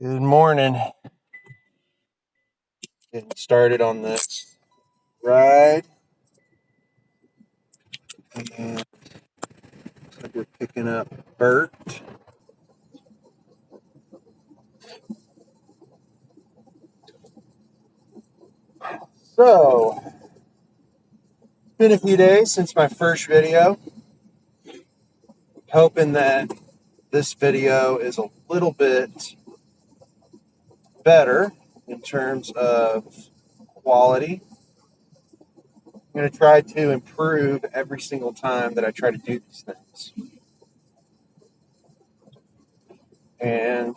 Good morning. Getting started on this ride. And looks like we're picking up Bert. So, it's been a few days since my first video. Hoping that this video is a little bit better in terms of quality. I'm going to try to improve every single time that I try to do these things. And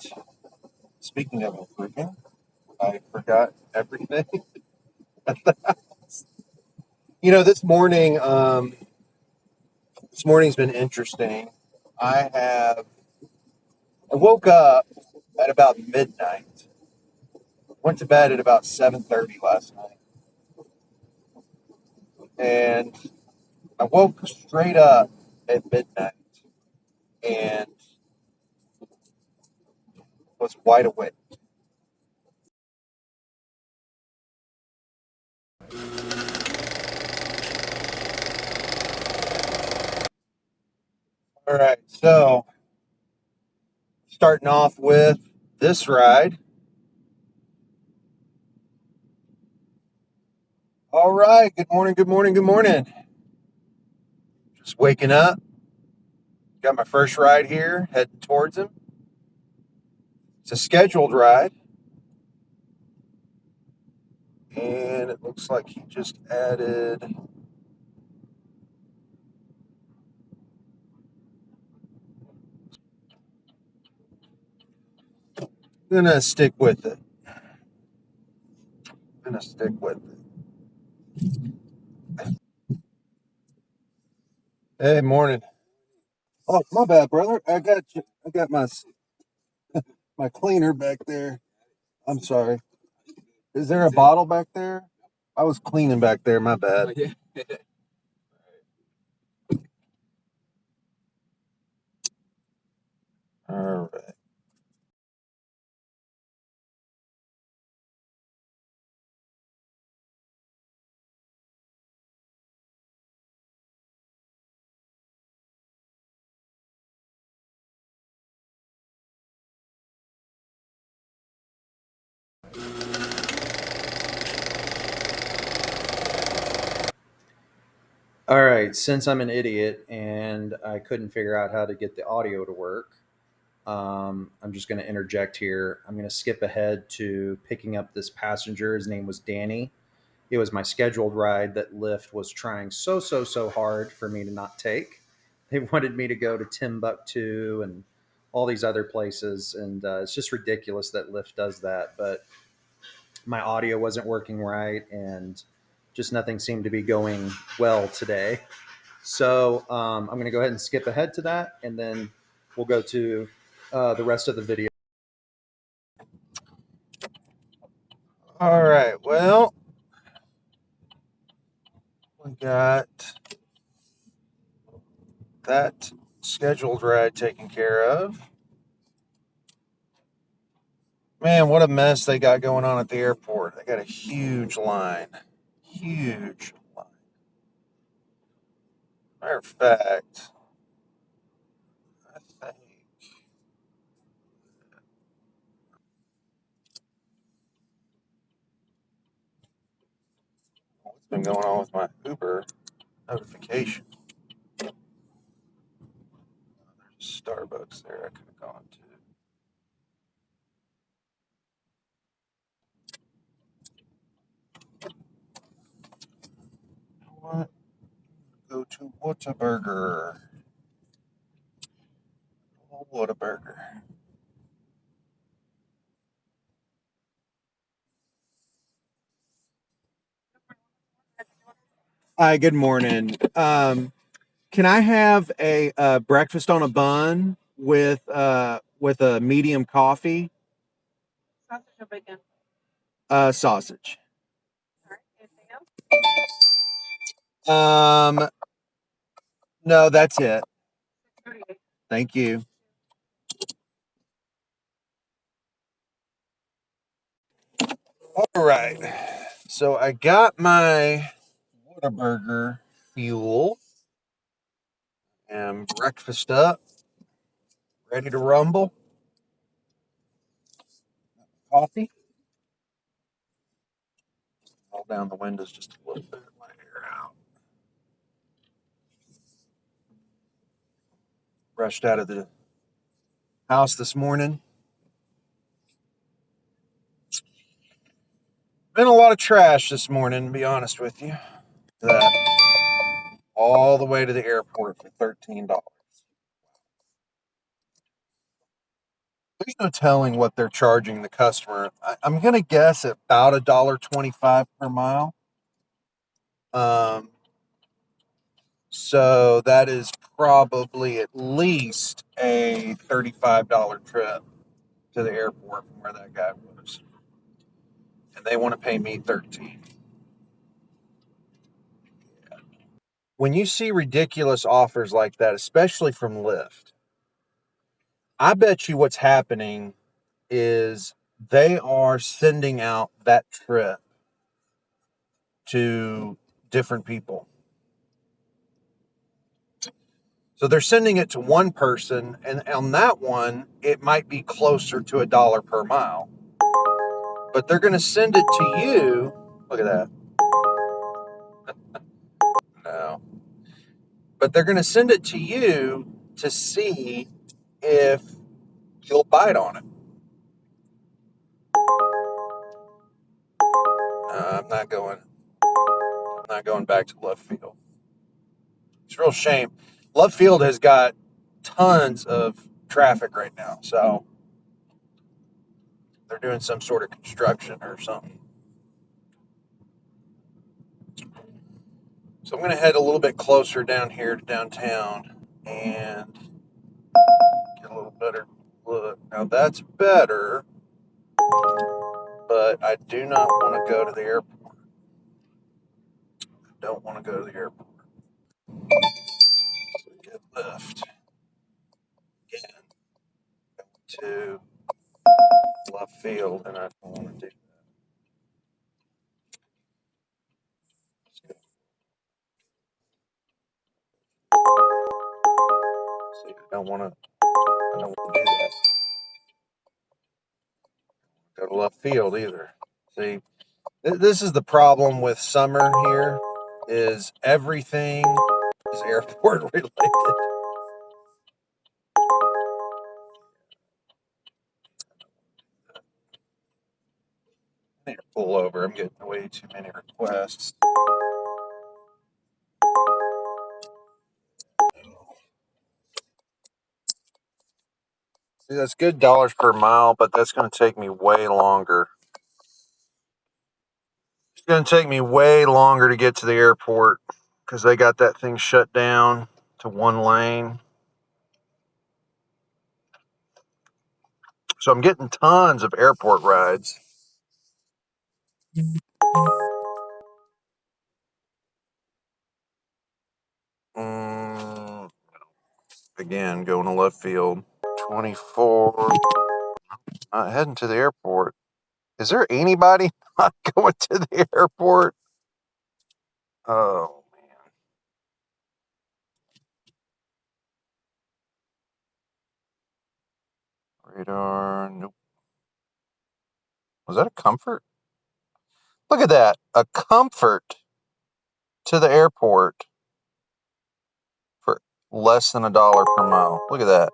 speaking of improving, I forgot everything. This morning's been interesting. I woke up at about midnight. Went to bed at about 7:30 last night. And I woke straight up at midnight and was wide awake. All right, so starting off with this ride. All right, good morning, good morning, good morning. Just waking up. Got my first ride here, heading towards him. It's a scheduled ride. And it looks like he just added. I'm gonna stick with it. Hey, morning. Oh, my bad, brother. I got you. I got my cleaner back there. I'm sorry. Is there a bottle back there? I was cleaning back there. My bad. Yeah. All right. All right. Since I'm an idiot and I couldn't figure out how to get the audio to work, I'm just going to interject here. I'm going to skip ahead to picking up this passenger. His name was Danny. It was my scheduled ride that Lyft was trying so hard for me to not take. They wanted me to go to Timbuktu and all these other places, and it's just ridiculous that Lyft does that. But my audio wasn't working right, and just nothing seemed to be going well today. So I'm going to go ahead and skip ahead to that, and then we'll go to the rest of the video. All right. Well, we got that scheduled ride taken care of. Man, what a mess they got going on at the airport. They got a huge line. Huge line. Matter of fact, I think what's been going on with my Uber notification. There's a Starbucks there I could have gone to. You know what? Go to Whataburger. Oh, Whataburger. Hi, good morning. Can I have a breakfast on a bun with a medium coffee? Sausage or bacon? Sausage. All right. Anything else? No, that's it. Thank you. All right. So I got my Whataburger fuel and breakfast up, ready to rumble. Coffee. Roll down the windows just a little bit, let air out. Rushed out of the house this morning. Been a lot of trash this morning, to be honest with you. That all the way to the airport for $13. There's no telling what they're charging the customer. I'm going to guess at about $1.25 per mile. Um, so that is probably at least a $35 trip to the airport from where that guy was. And they want to pay me 13. When you see ridiculous offers like that, especially from Lyft, I bet you what's happening is they are sending out that trip to different people. So they're sending it to one person, and on that one, it might be closer to $1 per mile. But they're going to send it to you. Look at that. No. But they're going to send it to you to see if you'll bite on it. I'm not going. I'm not going back to Love Field. It's a real shame. Love Field has got tons of traffic right now, so they're doing some sort of construction or something. So I'm going to head a little bit closer down here to downtown and get a little better look. Now that's better, but I do not want to go to the airport. I don't want to go to the airport. So get Lyft again to Love Field, and I don't want to do that. See, I don't want to. I don't want to do that. Go to Love Field either. See, this is the problem with summer here. Is everything is airport related. I need to pull over. I'm getting way too many requests. See, that's good dollars per mile, but that's going to take me way longer. It's going to take me way longer to get to the airport because they got that thing shut down to one lane. So I'm getting tons of airport rides. Mm, again, going to left field. 24. Heading to the airport. Is there anybody not going to the airport? Oh, man. Radar. Nope. Was that a comfort? Look at that. A comfort to the airport for less than $1 per mile. Look at that.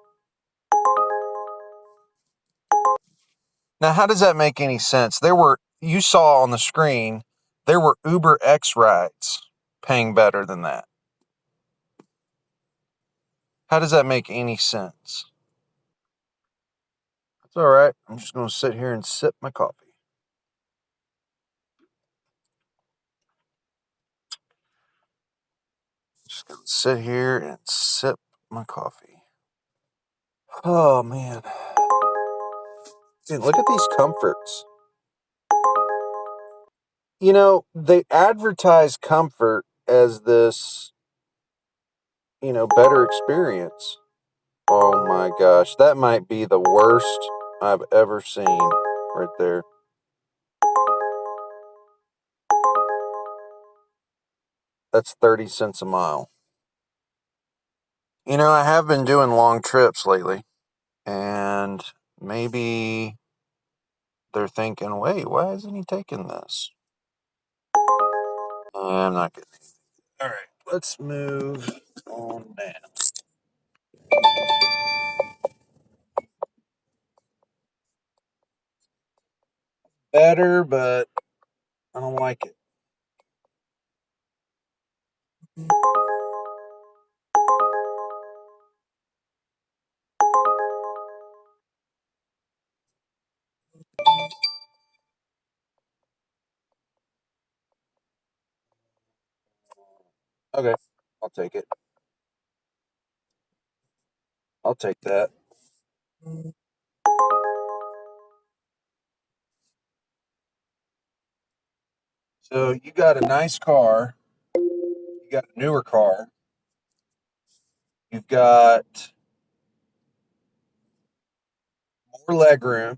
Now, how does that make any sense? You saw on the screen, there were Uber X rides paying better than that. How does that make any sense? It's all right. I'm just going to sit here and sip my coffee. Just going to sit here and sip my coffee. Oh, man. Dude, look at these comforts. You know, they advertise comfort as this, better experience. Oh my gosh, that might be the worst I've ever seen right there. That's 30 cents a mile. I have been doing long trips lately, and maybe they're thinking, wait, why isn't he taking this? I'm not getting anything. All right, let's move on down. Better, but I don't like it. Okay, I'll take it. I'll take that. So you got a nice car. You got a newer car. You've got more leg room.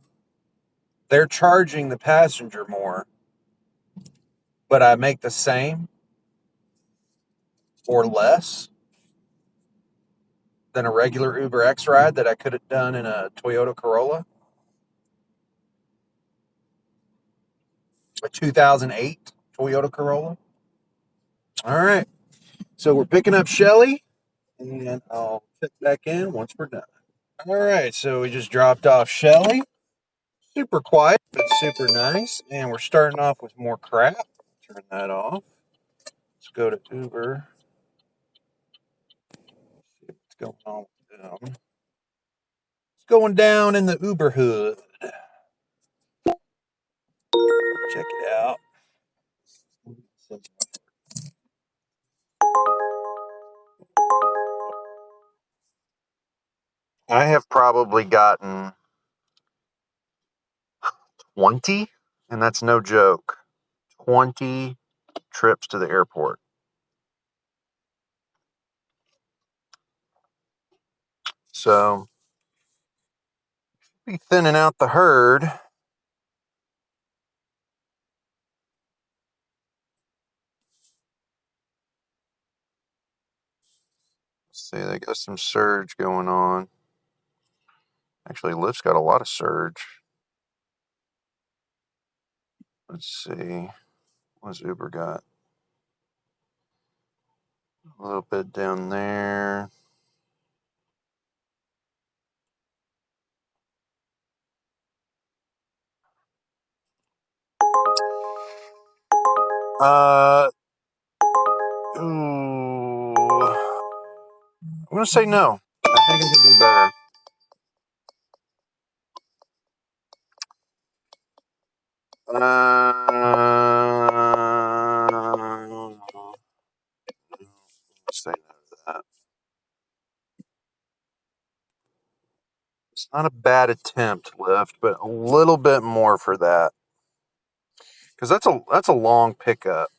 They're charging the passenger more, but I make the same or less than a regular Uber X ride that I could have done in a Toyota Corolla, a 2008 Toyota Corolla. All right. So we're picking up Shelly, and I'll check back in once we're done. All right. So we just dropped off Shelly. Super quiet, but super nice. And we're starting off with more crap. Turn that off. Let's go to Uber. See what's going on with them. What's going down in the Uber hood? Check it out. I have probably gotten 20, and that's no joke. 20 trips to the airport. So, be thinning out the herd. Let's see, they got some surge going on. Actually, Lyft's got a lot of surge. Let's see. What's Uber got? A little bit down there. Ooh. I'm going to say no. I think I can do better. Say no to that. It's not a bad attempt, Lyft, but a little bit more for that. Because that's a long pickup.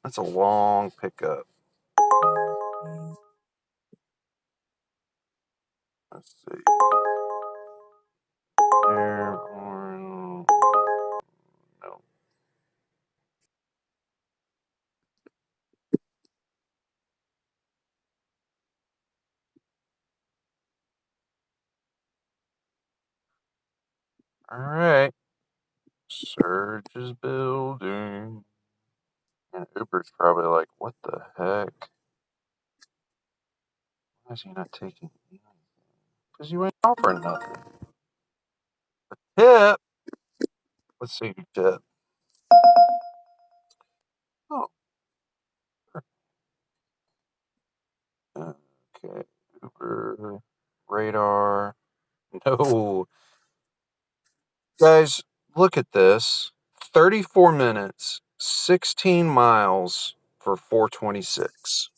That's a long pickup. Let's see. Airborne. No. All right. Surge is building. And Uber's probably like, what the heck? Why is he not taking anything? Because you ain't offering nothing. Tip. Let's see who tip. Oh, okay. Uber, radar. No. Guys, look at this. 34 minutes, 16 miles for 426.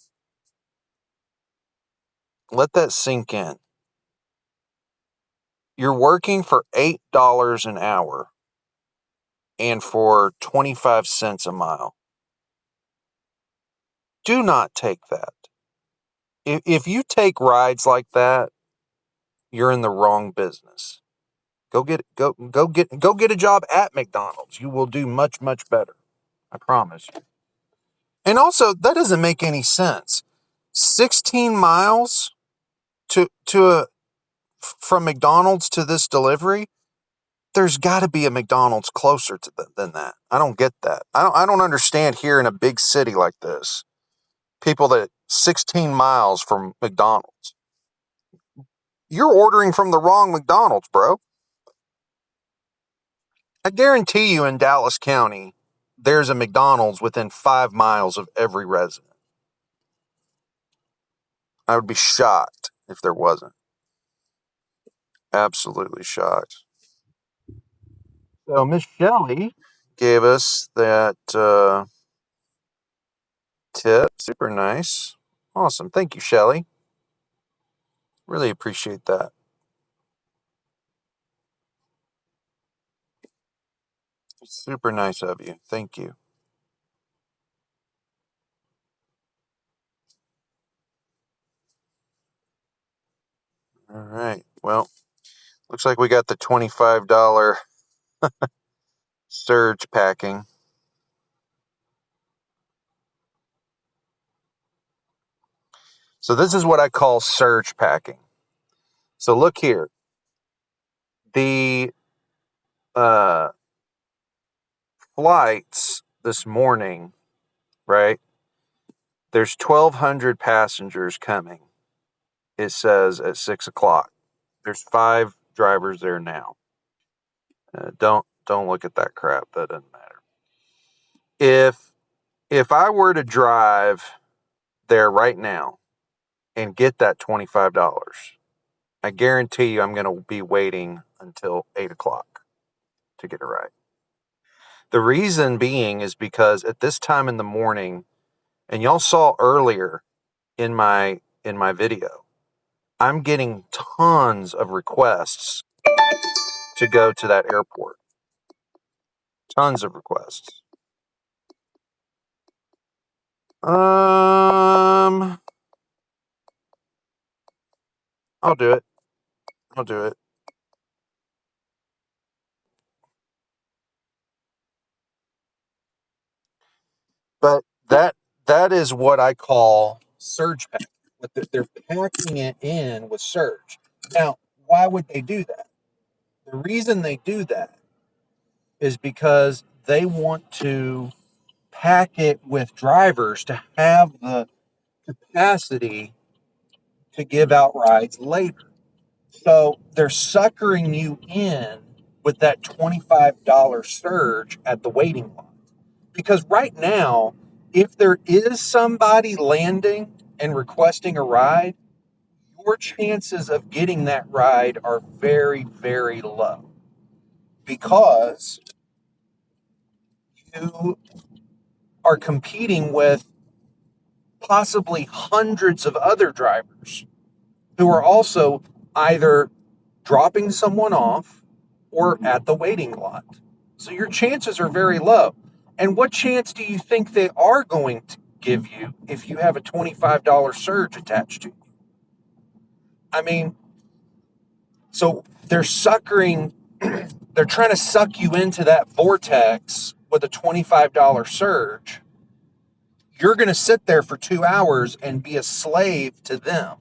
Let that sink in. You're working for $8 an hour and for 25 cents a mile. Do not take that. If you take rides like that, you're in the wrong business. Go get a job at McDonald's. You will do much, much better. I promise you. And also, that doesn't make any sense. 16 miles from McDonald's to this delivery. There's got to be a McDonald's closer than that. I don't get that. I don't understand here in a big city like this. People that 16 miles from McDonald's. You're ordering from the wrong McDonald's, bro. I guarantee you in Dallas County, there's a McDonald's within 5 miles of every resident. I would be shocked if there wasn't. Absolutely shocked. So Miss Shelley gave us that tip. Super nice. Awesome. Thank you, Shelley. Really appreciate that. Super nice of you. Thank you. All right. Well, looks like we got the $25 surge packing. So this is what I call surge packing. So look here. The uh, flights this morning, right? There's 1,200 passengers coming. It says at 6 o'clock. There's 5 drivers there now. Don't look at that crap. That doesn't matter. If I were to drive there right now and get that $25, I guarantee you I'm going to be waiting until 8 o'clock to get a ride. The reason being is because at this time in the morning, and y'all saw earlier in my video, I'm getting tons of requests to go to that airport. Tons of requests. I'll do it. I'll do it. But that is what I call surge pack. But they're packing it in with surge. Now, why would they do that? The reason they do that is because they want to pack it with drivers to have the capacity to give out rides later. So they're suckering you in with that $25 surge at the waiting line. Because right now, if there is somebody landing and requesting a ride, your chances of getting that ride are very, very low because you are competing with possibly hundreds of other drivers who are also either dropping someone off or at the waiting lot. So your chances are very low. And what chance do you think they are going to give you if you have a $25 surge attached to you? I mean, so they're suckering, they're trying to suck you into that vortex with a $25 surge. You're going to sit there for 2 hours and be a slave to them.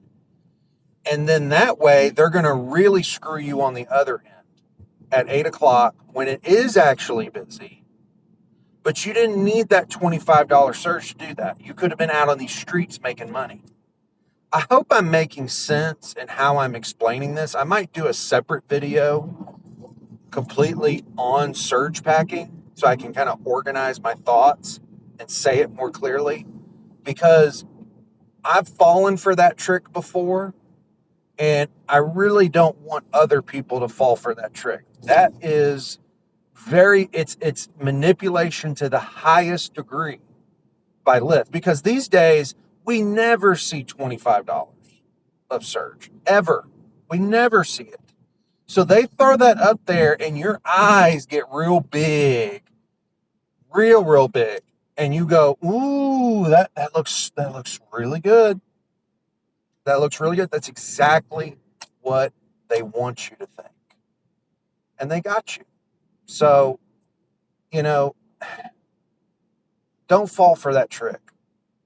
And then that way, they're going to really screw you on the other end at 8 o'clock when it is actually busy. But you didn't need that $25 surge to do that. You could have been out on these streets making money. I hope I'm making sense in how I'm explaining this. I might do a separate video completely on surge packing so I can kind of organize my thoughts and say it more clearly because I've fallen for that trick before and I really don't want other people to fall for that trick. That is it's manipulation to the highest degree by Lyft because these days we never see $25 of surge ever. We never see it. So they throw that up there and your eyes get real big, real big. And you go, ooh, that looks really good. That looks really good. That's exactly what they want you to think. And they got you. So, you know, don't fall for that trick.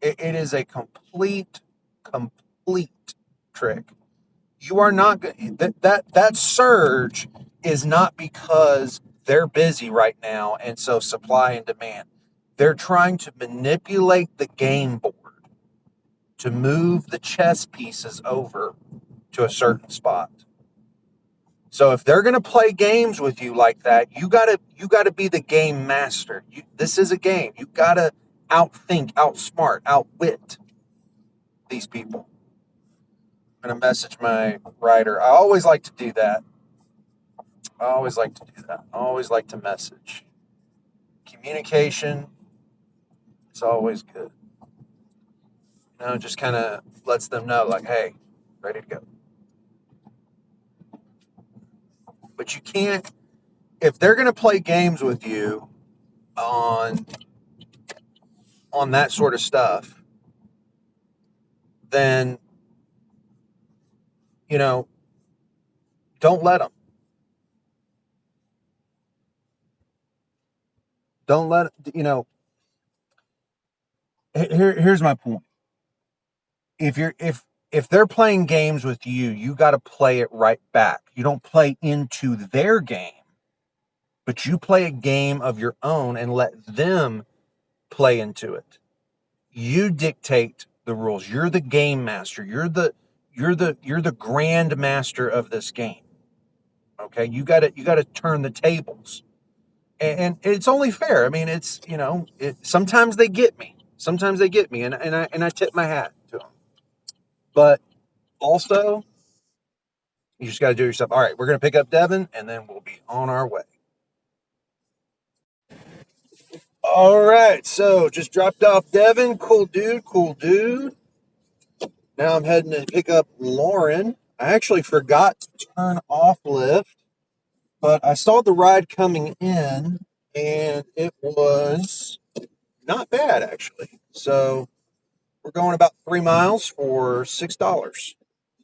It is a complete trick. You are not that surge is not because they're busy right now and so supply and demand. They're trying to manipulate the game board to move the chess pieces over to a certain spot. So if they're going to play games with you like that, you got to be the game master. This is a game. You got to outthink, outsmart, outwit these people. I'm going to message my writer. I always like to do that. I always like to do that. I always like to message. Communication is always good. Just kind of lets them know, like, hey, ready to go. But you can't, if they're going to play games with you on that sort of stuff, then you know, don't let them. Don't let Here's my point. If they're playing games with you, you got to play it right back. You don't play into their game, but you play a game of your own and let them play into it. You dictate the rules. You're the game master. You're the grand master of this game. Okay, you got to turn the tables, and it's only fair. I mean, sometimes they get me. Sometimes they get me, and I tip my hat to them. But also, you just got to do yourself. All right, we're going to pick up Devin, and then we'll be on our way. All right, so just dropped off Devin. Cool dude, cool dude. Now I'm heading to pick up Lauren. I actually forgot to turn off Lyft, but I saw the ride coming in, and it was not bad, actually. So we're going about 3 miles for $6.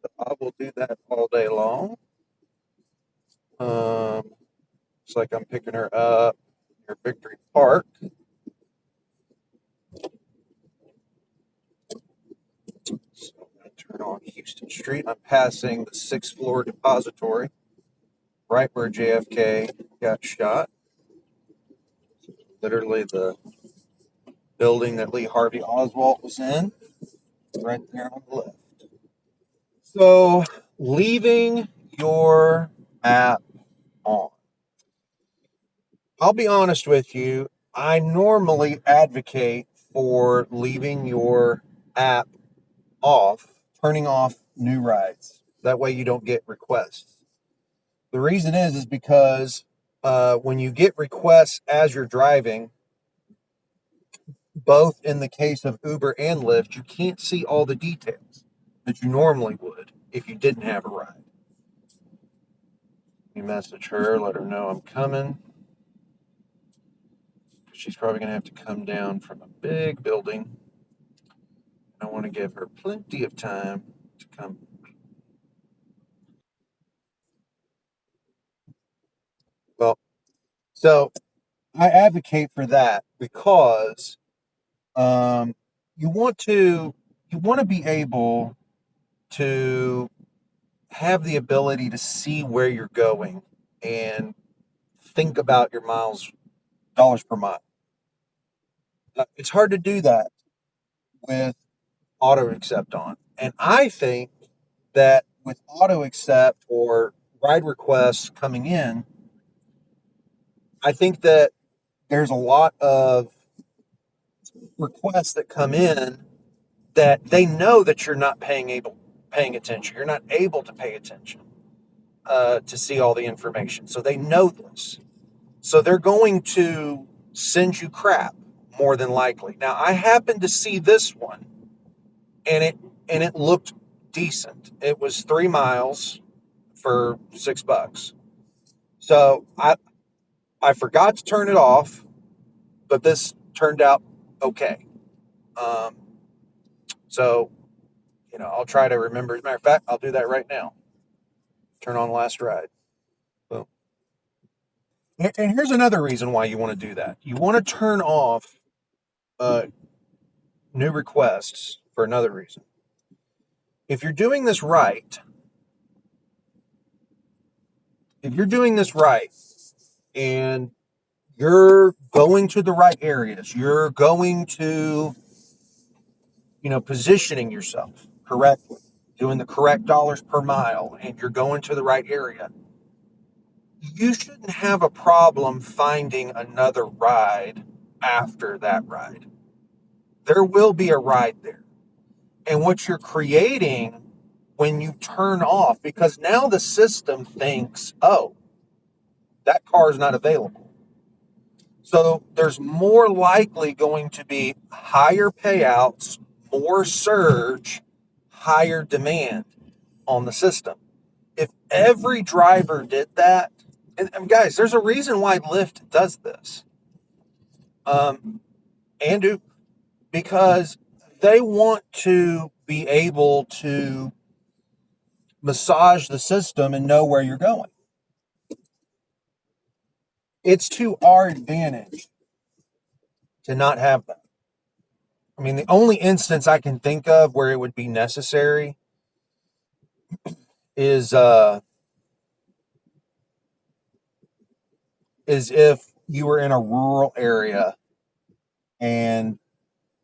So I will do that all day long. It's like I'm picking her up near Victory Park. So I'm going to turn on Houston Street. I'm passing the 6th floor depository, right where JFK got shot. Literally the building that Lee Harvey Oswald was in, right there on the left. So, leaving your app on. I'll be honest with you, I normally advocate for leaving your app off, turning off new rides. That way you don't get requests. The reason is because when you get requests as you're driving, both in the case of Uber and Lyft, you can't see all the details that you normally would if you didn't have a ride. You message her, let her know I'm coming. She's probably going to have to come down from a big building. I want to give her plenty of time to come. Well, so I advocate for that because um, you want to be able to have the ability to see where you're going and think about your dollars per mile. It's hard to do that with auto accept on, and I think that with auto accept or ride requests coming in, I think that there's a lot of requests that come in that they know that you're not paying attention. You're not able to pay attention to see all the information. So they know this. So they're going to send you crap more than likely. Now I happened to see this one, and it looked decent. It was 3 miles for $6. So I forgot to turn it off, but this turned out okay. Um, so I'll try to remember. As a matter of fact, I'll do that right now. Turn on last ride. Boom. And here's another reason why you want to do that. You want to turn off new requests for another reason. If you're doing this right, if you're doing this right and you're going to the right areas, you're going to, positioning yourself correctly, doing the correct dollars per mile, and you're going to the right area, you shouldn't have a problem finding another ride after that ride. There will be a ride there. And what you're creating when you turn off, because now the system thinks, oh, that car is not available. So there's more likely going to be higher payouts, more surge, higher demand on the system. If every driver did that, and guys, there's a reason why Lyft does this. And because they want to be able to massage the system and know where you're going. It's to our advantage to not have that. I mean, the only instance I can think of where it would be necessary is if you were in a rural area and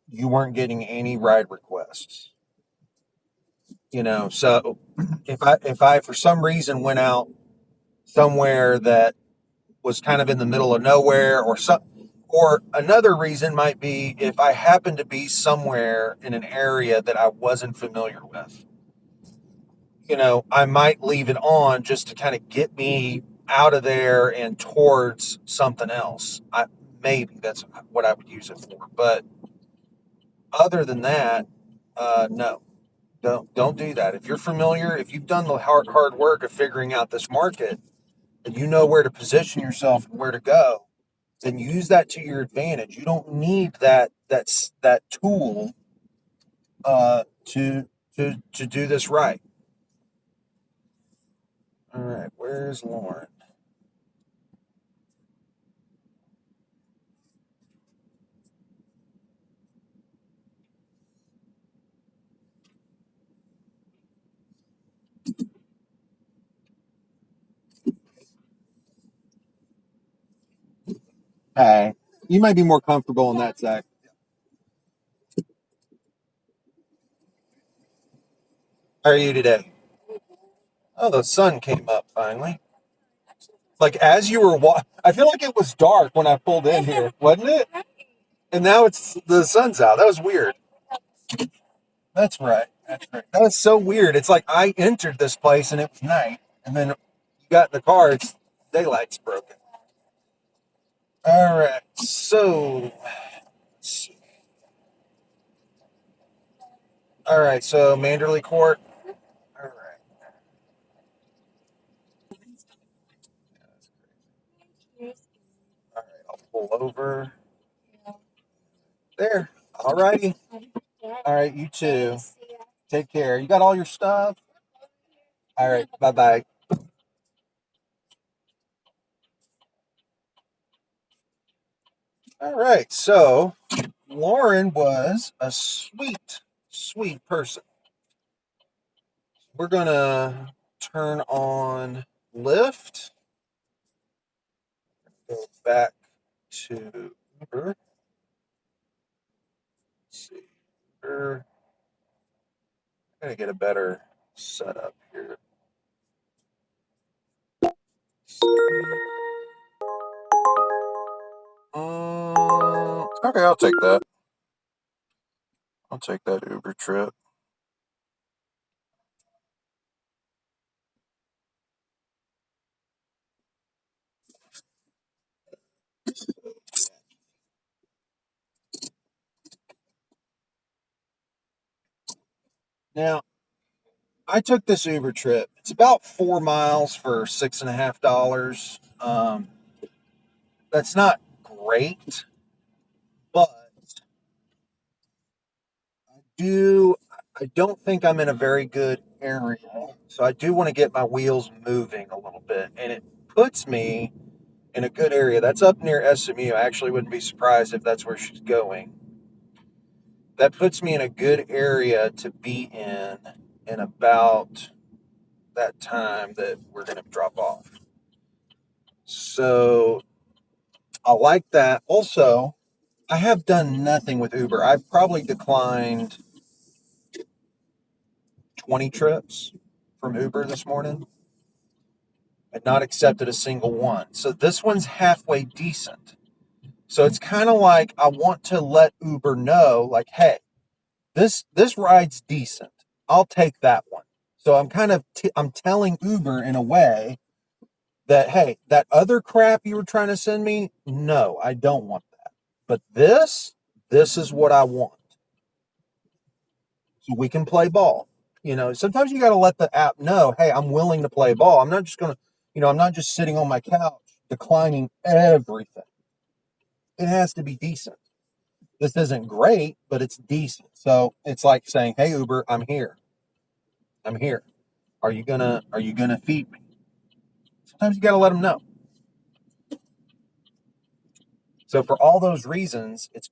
you weren't getting any ride requests. So if I for some reason went out somewhere that was kind of in the middle of nowhere, or another reason might be if I happened to be somewhere in an area that I wasn't familiar with. I might leave it on just to kind of get me out of there and towards something else. Maybe that's what I would use it for. But other than that, no, don't do that. If you're familiar, if you've done the hard work of figuring out this market, and you know where to position yourself and where to go, then use that to your advantage. You don't need that tool to do this right. All right, where's Lauren? Hey, you might be more comfortable in that, Zach. How are you today? Oh, the sun came up finally. Like as you were I feel like it was dark when I pulled in here, wasn't it? And now the sun's out. That was weird. That's right. That's right. That was so weird. It's like I entered this place and it was night, and then you got in the car, it's daylight's broken. All right. So, all right. So Manderley Court. All right. All right. I'll pull over there. All righty. All right. You too. Take care. You got all your stuff. All right. Bye bye. All right. So Lauren was a sweet, sweet person. We're gonna turn on Lyft. Go back to Uber. Let's see. Uber. I'm gonna get a better setup here. Okay, I'll take that. I'll take that Uber trip. Now, I took this Uber trip. It's about 4 miles for $6.50. That's not great, but I do. I don't think I'm in a very good area, so I do want to get my wheels moving a little bit, and it puts me in a good area. That's up near SMU. I actually wouldn't be surprised if that's where she's going. that puts me in a good area to be in about that time that we're going to drop off. So I like that. Also, I have done nothing with Uber. I've probably declined 20 trips from Uber this morning and not accepted a single one. So this one's halfway decent. So it's kind of like I want to let Uber know, like, hey, this ride's decent. I'll take that one. So I'm kind of I'm telling Uber in a way that, hey, that other crap you were trying to send me, no, I don't want that. But this is what I want. So we can play ball. Sometimes you got to let the app know, hey, I'm willing to play ball. I'm not just going to, I'm not just sitting on my couch declining everything. It has to be decent. This isn't great, but it's decent. So it's like saying, hey, Uber, I'm here. I'm here. Are you gonna feed me? Sometimes you got to let them know. So for all those reasons, it's